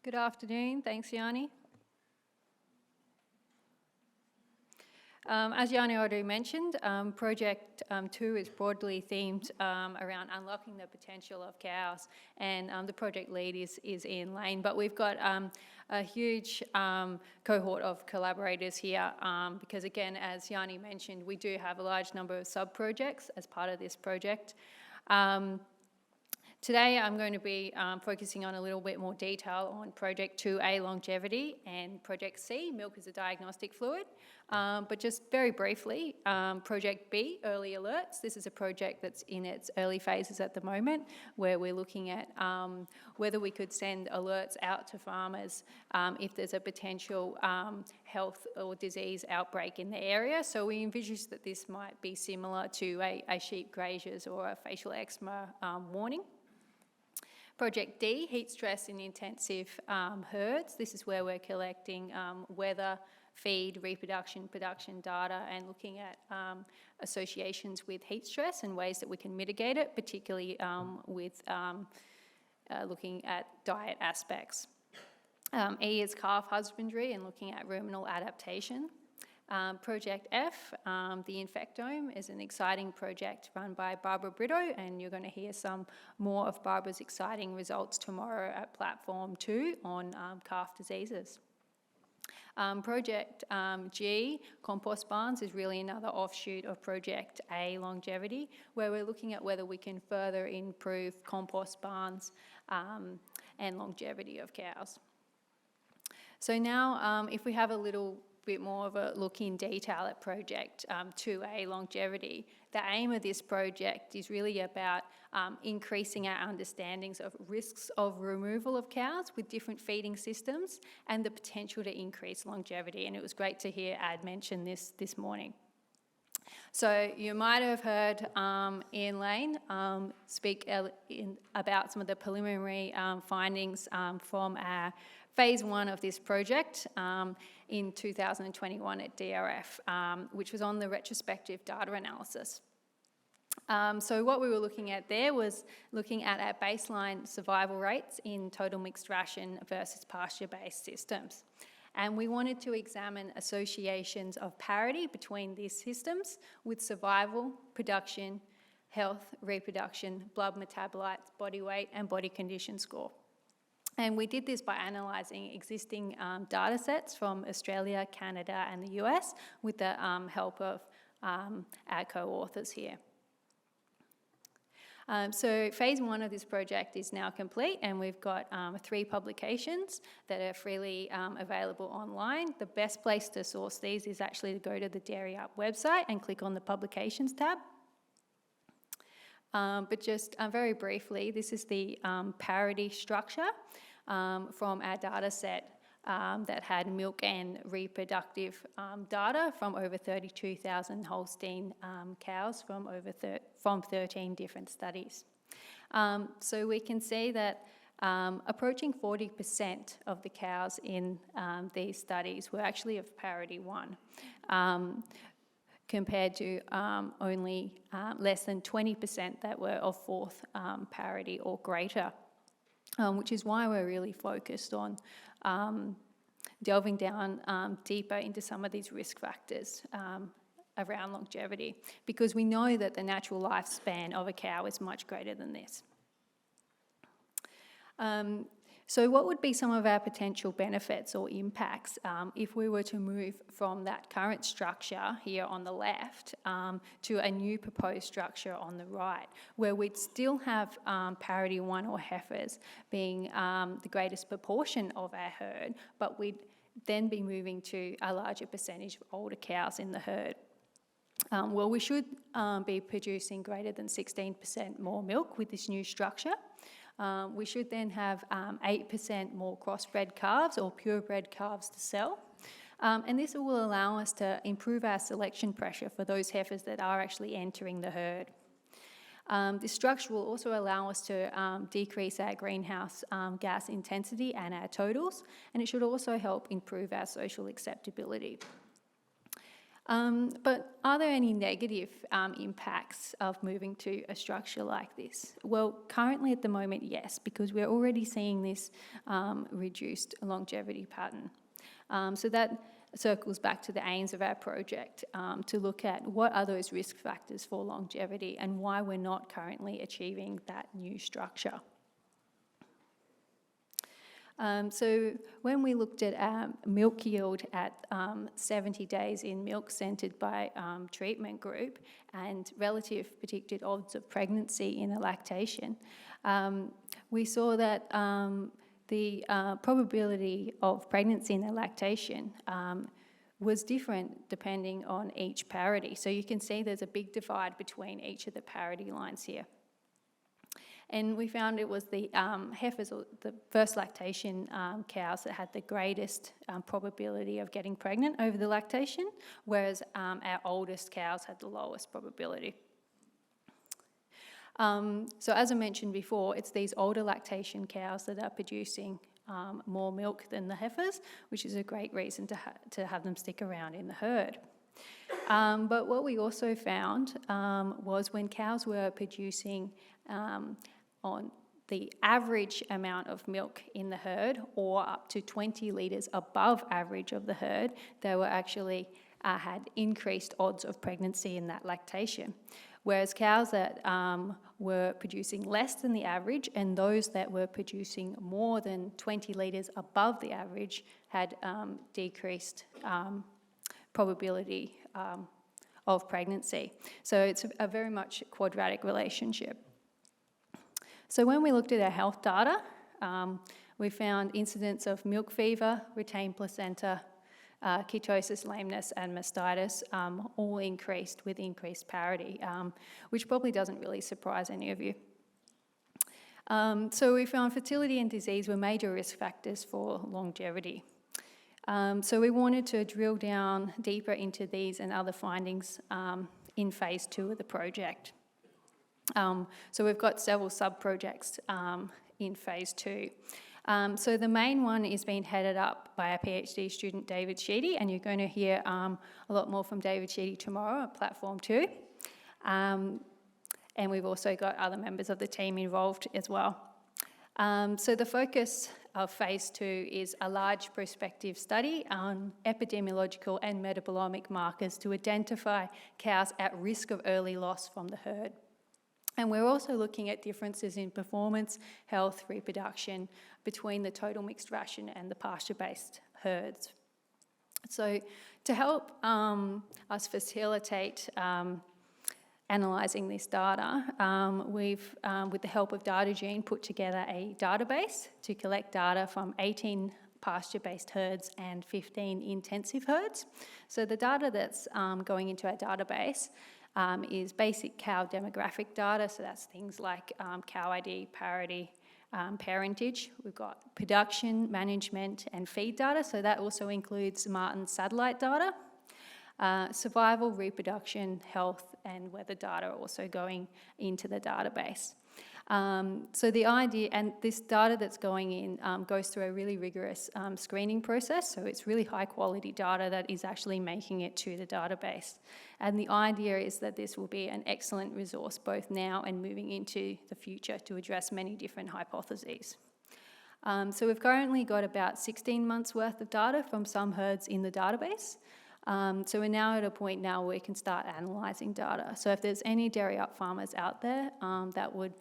Good afternoon. Thanks, Yanni. As Yanni already mentioned, Project 2 is broadly themed around unlocking the potential of cows, and the project lead is Ian Lane. But we've got a huge cohort of collaborators here because, again, as Yanni mentioned, we do have a large number of sub-projects as part of this project. Today I'm going to be focusing on a little bit more detail on Project 2A, longevity, and Project C, milk as a diagnostic fluid. But just very briefly, Project B, early alerts. This is a project that's in its early phases at the moment, where we're looking at whether we could send alerts out to farmers if there's a potential health or disease outbreak in the area. So we envisage that this might be similar to a sheep grazers or a facial eczema warning. Project D, heat stress in intensive herds. This is where we're collecting weather, feed, reproduction, production data, and looking at associations with heat stress and ways that we can mitigate it, particularly with looking at diet aspects. E is calf husbandry and looking at ruminal adaptation. Project F, the Infectome, is an exciting project run by Barbara Brito, and you're going to hear some more of Barbara's exciting results tomorrow at Platform 2 on calf diseases. Project G, compost barns, is really another offshoot of Project A, longevity, where we're looking at whether we can further improve compost barns and longevity of cows. So now if we have a little bit more of a look in detail at Project 2A, longevity. The aim of this project is really about increasing our understandings of risks of removal of cows with different feeding systems and the potential to increase longevity. And it was great to hear Ad mention this morning. So you might have heard Ian Lane speak about some of the preliminary findings from our phase 1 of this project in 2021 at DRF, which was on the retrospective data analysis. So what we were looking at there was looking at our baseline survival rates in total mixed ration versus pasture-based systems. And we wanted to examine associations of parity between these systems with survival, production, health, reproduction, blood metabolites, body weight, and body condition score. And we did this by analysing existing data sets from Australia, Canada, and the US with the help of our co-authors here. So phase 1 of this project is now complete, and we've got 3 publications that are freely available online. The best place to source these is actually to go to the Dairy Up website and click on the Publications tab. But just very briefly, this is the parity structure from our data set that had milk and reproductive data from over 32,000 Holstein cows from 13 different studies. So we can see that approaching 40% of the cows in these studies were actually of parity 1, compared to only less than 20% that were of 4th parity or greater, which is why we're really focused on delving down deeper into some of these risk factors around longevity, because we know that the natural lifespan of a cow is much greater than this. So what would be some of our potential benefits or impacts if we were to move from that current structure here on the left to a new proposed structure on the right, where we'd still have parity 1 or heifers being the greatest proportion of our herd, but we'd then be moving to a larger percentage of older cows in the herd? Well, we should be producing greater than 16% more milk with this new structure. We should then have 8% more crossbred calves or purebred calves to sell. And this will allow us to improve our selection pressure for those heifers that are actually entering the herd. This structure will also allow us to decrease our greenhouse gas intensity and our totals, and it should also help improve our social acceptability. But are there any negative impacts of moving to a structure like this? Well, currently at the moment, yes, because we're already seeing this reduced longevity pattern. So that circles back to the aims of our project, to look at what are those risk factors for longevity and why we're not currently achieving that new structure. So when we looked at our milk yield at 70 days in milk centred by treatment group and relative predicted odds of pregnancy in a lactation, we saw that the probability of pregnancy in a lactation was different depending on each parity. So you can see there's a big divide between each of the parity lines here. And we found it was the heifers, or the first lactation cows, that had the greatest probability of getting pregnant over the lactation, whereas our oldest cows had the lowest probability. So as I mentioned before, it's these older lactation cows that are producing more milk than the heifers, which is a great reason to have them stick around in the herd. But what we also found was when cows were producing on the average amount of milk in the herd, or up to 20 litres above average of the herd, they were actually had increased odds of pregnancy in that lactation. Whereas cows that were producing less than the average and those that were producing more than 20 litres above the average had decreased probability of pregnancy. So it's a very much quadratic relationship. So when we looked at our health data, we found incidence of milk fever, retained placenta, ketosis, lameness and mastitis all increased with increased parity, which probably doesn't really surprise any of you. So we found fertility and disease were major risk factors for longevity. So we wanted to drill down deeper into these and other findings in phase 2 of the project. So we've got several sub-projects in phase 2. So the main one is being headed up by our PhD student David Sheedy, and you're going to hear a lot more from David Sheedy tomorrow at Platform 2. And we've also got other members of the team involved as well. So the focus of phase 2 is a large prospective study on epidemiological and metabolomic markers to identify cows at risk of early loss from the herd. And we're also looking at differences in performance, health, reproduction between the total mixed ration and the pasture-based herds. So to help us facilitate analysing this data, we've, with the help of DataGene, put together a database to collect data from 18 pasture-based herds and 15 intensive herds. So the data that's going into our database is basic cow demographic data, so that's things like cow ID, parity, parentage. We've got production, management and feed data, so that also includes Martin satellite data. Survival, reproduction, health and weather data are also going into the database. So the idea, and this data that's going in goes through a really rigorous screening process, so it's really high quality data that is actually making it to the database. And the idea is that this will be an excellent resource both now and moving into the future to address many different hypotheses. So we've currently got about 16 months worth of data from some herds in the database. So we're now at a point now where we can start analysing data. So if there's any dairy up farmers out there that would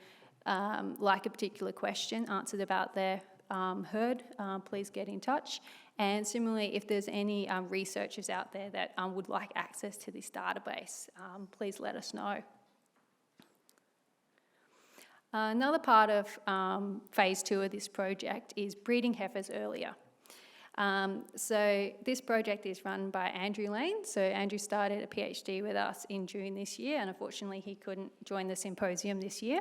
like a particular question answered about their herd, please get in touch. And similarly, if there's any researchers out there that would like access to this database, please let us know. Another part of phase 2 of this project is breeding heifers earlier. So this project is run by Andrew Lane. So Andrew started a PhD with us in June this year, and unfortunately he couldn't join the symposium this year.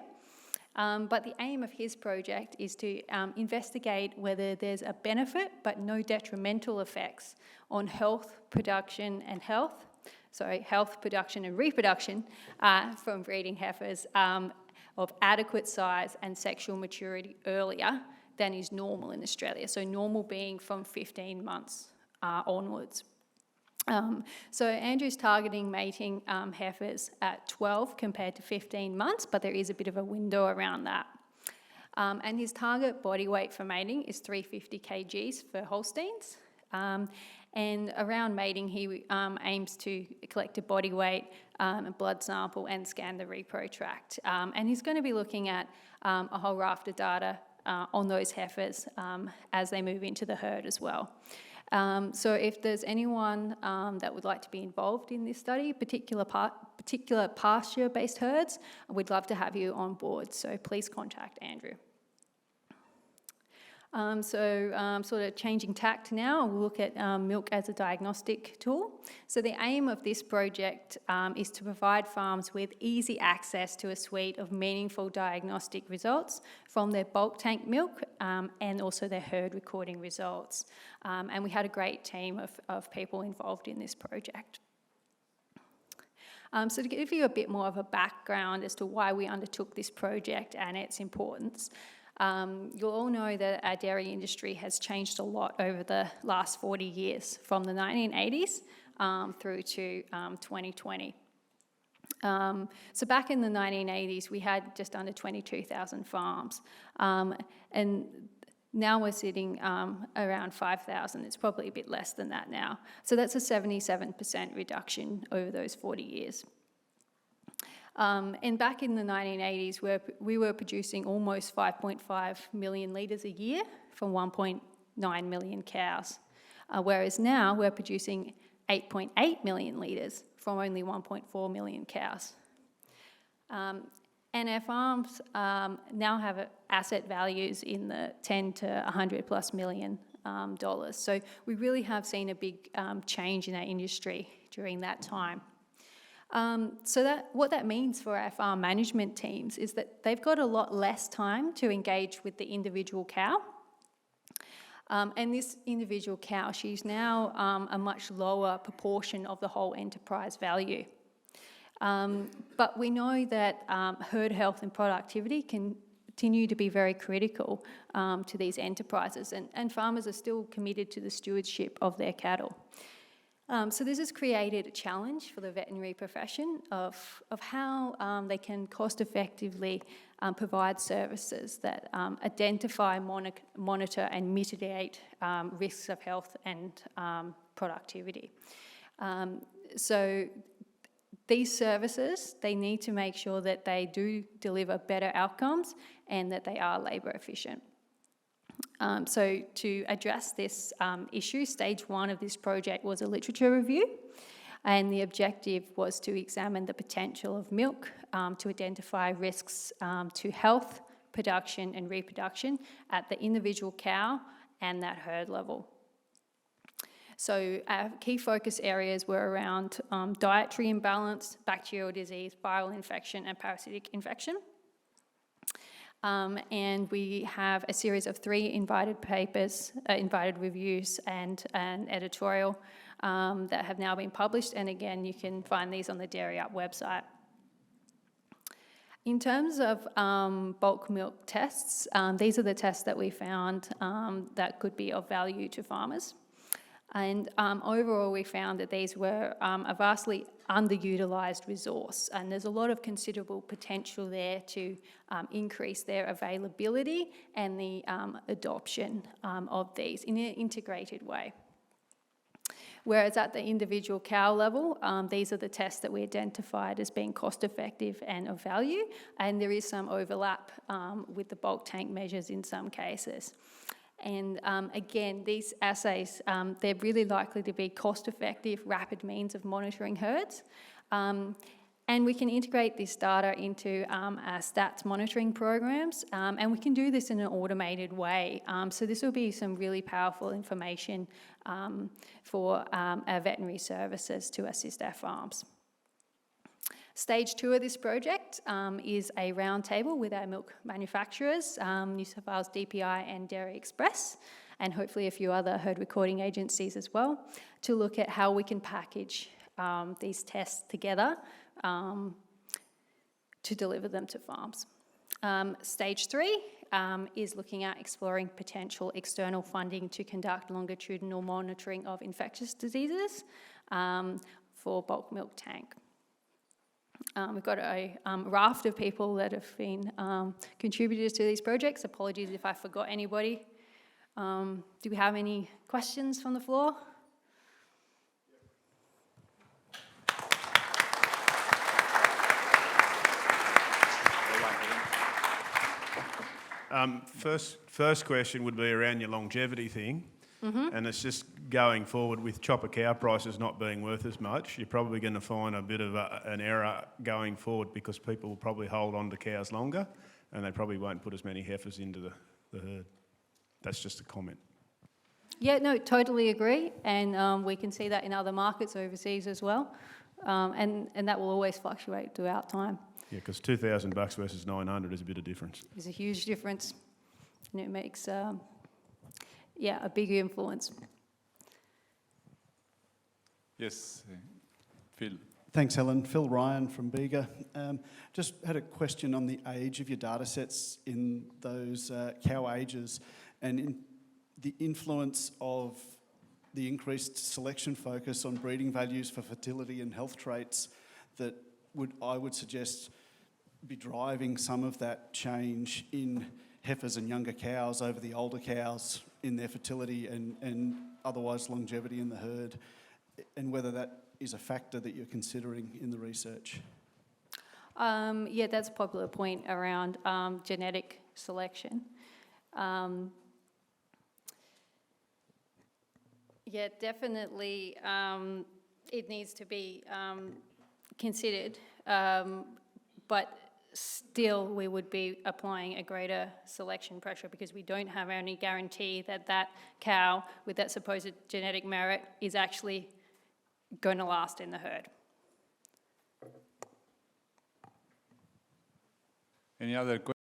But the aim of his project is to investigate whether there's a benefit but no detrimental effects on health, production and health, production and reproduction from breeding heifers of adequate size and sexual maturity earlier than is normal in Australia. So normal being from 15 months onwards. So Andrew's targeting mating heifers at 12 compared to 15 months, but there is a bit of a window around that. And his target body weight for mating is 350 kgs for Holsteins. And around mating, he aims to collect a body weight, a blood sample, and scan the repro tract. And he's going to be looking at a whole raft of data on those heifers as they move into the herd as well. So if there's anyone that would like to be involved in this study, particular pasture-based herds, we'd love to have you on board. So please contact Andrew. Sort of changing tact now, we'll look at milk as a diagnostic tool. So the aim of this project is to provide farms with easy access to a suite of meaningful diagnostic results from their bulk tank milk and also their herd recording results. And we had a great team of people involved in this project. So to give you a bit more of a background as to why we undertook this project and its importance, you'll all know that our dairy industry has changed a lot over the last 40 years, from the 1980s through to 2020. So back in the 1980s, we had just under 22,000 farms, and now we're sitting around 5,000. It's probably a bit less than that now. So that's a 77% reduction over those 40 years. And back in the 1980s, we were producing almost 5.5 million litres a year from 1.9 million cows, whereas now we're producing 8.8 million litres from only 1.4 million cows. And our farms now have asset values in the 10 to 100 plus million dollars. So we really have seen a big change in our industry during that time. So what that means for our farm management teams is that they've got a lot less time to engage with the individual cow. And this individual cow, she's now a much lower proportion of the whole enterprise value. But we know that herd health and productivity continue to be very critical to these enterprises, and farmers are still committed to the stewardship of their cattle. So this has created a challenge for the veterinary profession of how they can cost effectively provide services that identify, monitor and mitigate risks of health and productivity. So these services, they need to make sure that they do deliver better outcomes and that they are labour efficient. So to address this issue, stage one of this project was a literature review, and the objective was to examine the potential of milk to identify risks to health, production and reproduction at the individual cow and that herd level. So our key focus areas were around dietary imbalance, bacterial disease, viral infection and parasitic infection. And we have a series of 3 invited papers, invited reviews and an editorial that have now been published. And again, you can find these on the Dairy Up website. In terms of bulk milk tests, these are the tests that we found that could be of value to farmers. And overall, we found that these were a vastly underutilised resource, and there's a lot of considerable potential there to increase their availability and the adoption of these in an integrated way. Whereas at the individual cow level, these are the tests that we identified as being cost effective and of value, and there is some overlap with the bulk tank measures in some cases. And again, these assays, they're really likely to be cost-effective, rapid means of monitoring herds. And we can integrate this data into our stats monitoring programs, and we can do this in an automated way. So this will be some really powerful information for our veterinary services to assist our farms. Stage 2 of this project is a roundtable with our milk manufacturers, New South Wales DPI and Dairy Express, and hopefully a few other herd recording agencies as well, to look at how we can package these tests together to deliver them to farms. Stage 3 is looking at exploring potential external funding to conduct longitudinal monitoring of infectious diseases for bulk milk tank. We've got a raft of people that have been contributors to these projects. Apologies if I forgot anybody. Do we have any questions from the floor? First question would be around your longevity thing, and it's just going forward with chopper cow prices not being worth as much, you're probably going to find a bit of an error going forward because people will probably hold on to cows longer and they probably won't put as many heifers into the herd. That's just a comment. Yeah, no, totally agree, and we can see that in other markets overseas as well, and that will always fluctuate throughout time. Yeah, because $2,000 versus 900 is a bit of difference. It's a huge difference, and it makes, a big influence. Yes, Phil. Thanks, Helen. Phil Ryan from Bega. Just had a question on the age of your data sets in those cow ages and in the influence of the increased selection focus on breeding values for fertility and health traits that I would suggest be driving some of that change in heifers and younger cows over the older cows in their fertility and otherwise longevity in the herd, and whether that is a factor that you're considering in the research. Yeah, that's a popular point around genetic selection. Yeah, definitely it needs to be considered, but still we would be applying a greater selection pressure because we don't have any guarantee that that cow with that supposed genetic merit is actually going to last in the herd. Any other questions?